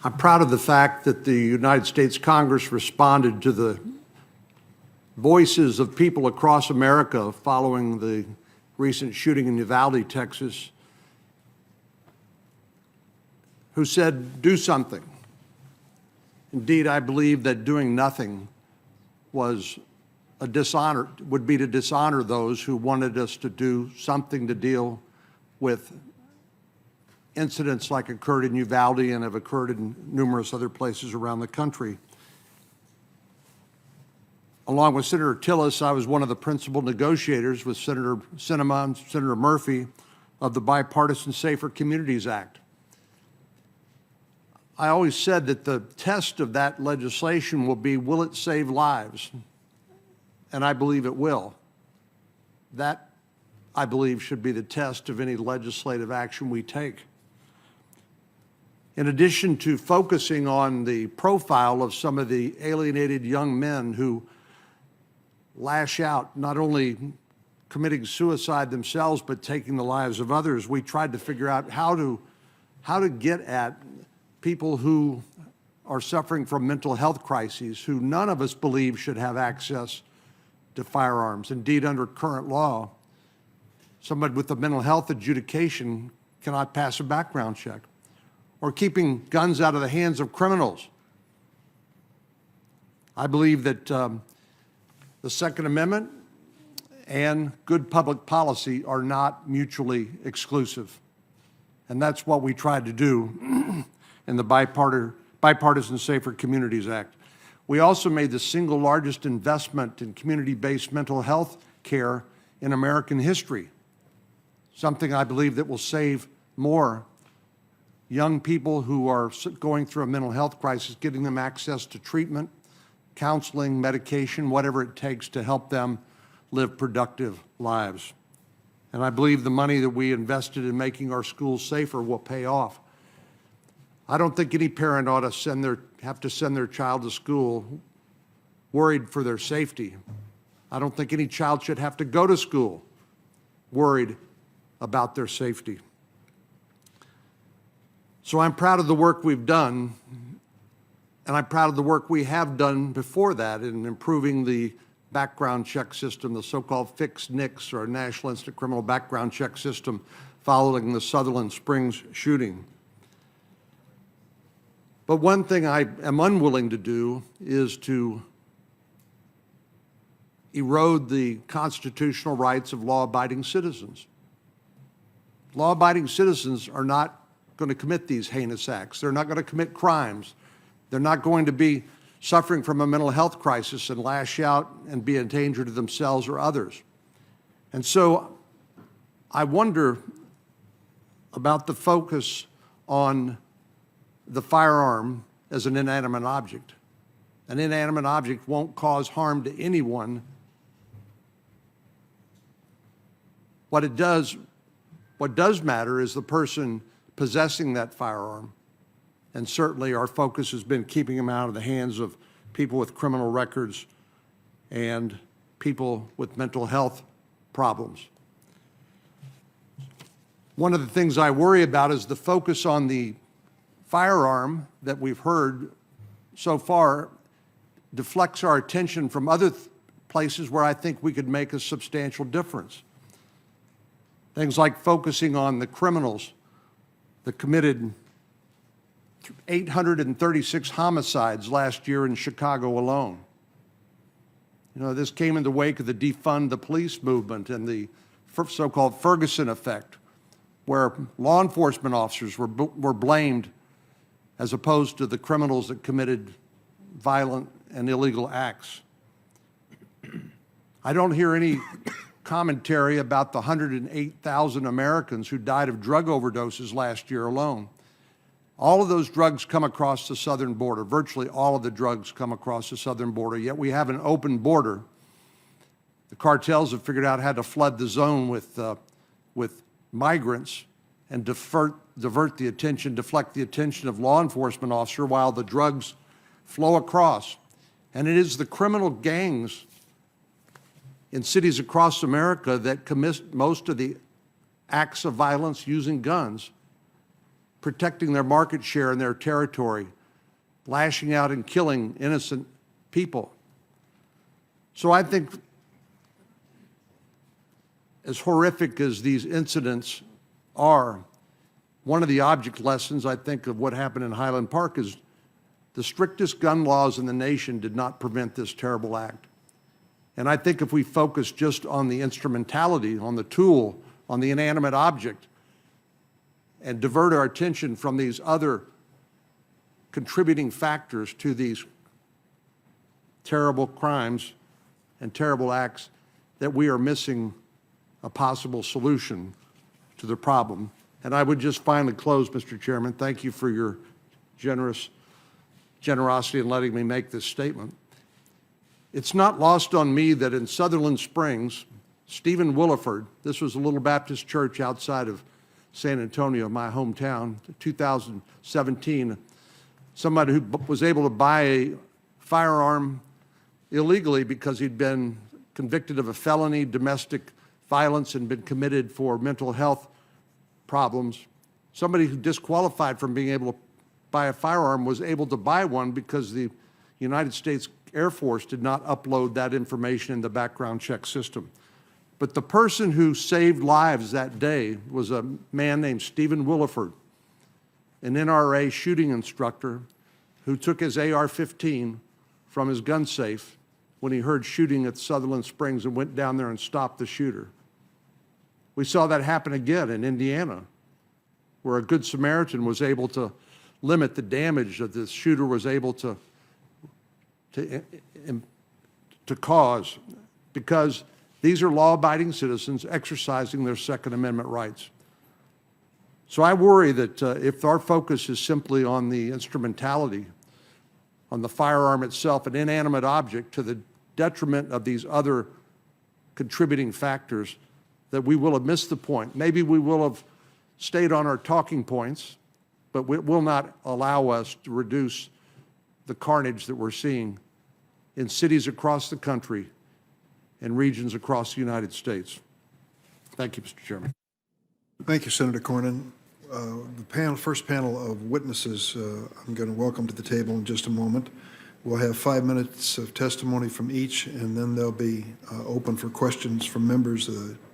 I'm proud of the fact that the United States Congress responded to the voices of people across America following the recent shooting in Uvalde, Texas, who said, do something. Indeed, I believe that doing nothing was a dishonor, would be to dishonor those who wanted us to do something to deal with incidents like occurred in Uvalde and have occurred in numerous other places around the country. Along with Senator Tillis, I was one of the principal negotiators with Senator Sinema and Senator Murphy of the Bipartisan Safer Communities Act. I always said that the test of that legislation will it save lives? And I believe it will. That, I believe, should be the test of any legislative action we take. In addition to focusing on the profile of some of the alienated young men who lash out, not only committing suicide themselves, but taking the lives of others, we tried to figure out how to get at people who are suffering from mental health crises, who none of us believe should have access to firearms. Indeed, under current law, somebody with a mental health adjudication cannot pass a background check, or keeping guns out of the hands of criminals. I believe that the Second Amendment and good public policy are not mutually exclusive. And that's what we tried to do in the Bipartisan Safer Communities Act. We also made the single largest investment in community-based mental health care in American history, something I believe that will save more young people who are going through a mental health crisis, getting them access to treatment, counseling, medication, whatever it takes to help them live productive lives. And I believe the money that we invested in making our schools safer will pay off. I don't think any parent ought to have to send their child to school worried for their safety. I don't think any child should have to go to school worried about their safety. So I'm proud of the work we've done, and I'm proud of the work we have done before that in improving the background check system, the so-called fixed NICS, or National Instant Criminal Background Check System, following the Sutherland Springs shooting. But one thing I am unwilling to do is to erode the constitutional rights of law-abiding citizens. Law-abiding citizens are not going to commit these heinous acts. They're not going to commit crimes. They're not going to be suffering from a mental health crisis and lash out and be a danger to themselves or others. And so I wonder about the focus on the firearm as an inanimate object. An inanimate object won't cause harm to anyone. What does matter is the person possessing that firearm. And certainly our focus has been keeping them out of the hands of people with criminal records and people with mental health problems. One of the things I worry about is the focus on the firearm that we've heard so far deflects our attention from other places where I think we could make a substantial difference. Things like focusing on the criminals that committed 836 homicides last year in Chicago alone. You know, this came in the wake of the defund the police movement and the so-called Ferguson effect, where law enforcement officers were blamed as opposed to the criminals that committed violent and illegal acts. I don't hear any commentary about the 108,000 Americans who died of drug overdoses last year alone. All of those drugs come across the southern border. Virtually all of the drugs come across the southern border, yet we have an open border. The cartels have figured out how to flood the zone with migrants and deflect the attention of law enforcement officers while the drugs flow across. And it is the criminal gangs in cities across America that commit most of the acts of violence using guns. protecting their market share in their territory, lashing out and killing innocent people. So I think, as horrific as these incidents are, one of the object lessons, I think, of what happened in Highland Park is the strictest gun laws in the nation did not prevent this terrible act. And I think if we focus just on the instrumentality, on the tool, on the inanimate object, and divert our attention from these other contributing factors to these terrible crimes and terrible acts, that we are missing a possible solution to the problem. And I would just finally close, Mr. Chairman. Thank you for your generosity in letting me make this statement. It's not lost on me that in Sutherland Springs, Stephen Williford, this was a little Baptist church outside of San Antonio, my hometown, 2017, somebody who was able to buy a firearm illegally because he'd been convicted of a felony, domestic violence, and been committed for mental health problems. Somebody who disqualified from being able to buy a firearm was able to buy one because the United States Air Force did not upload that information in the background check system. But the person who saved lives that day was a man named Stephen Williford, an NRA shooting instructor who took his AR-15 from his gun safe when he heard shooting at Sutherland Springs and went down there and stopped the shooter. We saw that happen again in Indiana, where a Good Samaritan was able to limit the damage that the shooter was able to cause, because these are law-abiding citizens exercising their Second Amendment rights. So I worry that if our focus is simply on the instrumentality, on the firearm itself, an inanimate object, to the detriment of these other contributing factors, that we will have missed the point. Maybe we will have stayed on our talking points, but it will not allow us to reduce the carnage that we're seeing in cities across the country and regions across the United States. Thank you, Mr. Chairman. Thank you, Senator Cornyn. The first panel of witnesses, I'm going to welcome to the table in just a moment. We'll have 5 minutes of testimony from each, and then they'll be open for questions from members of the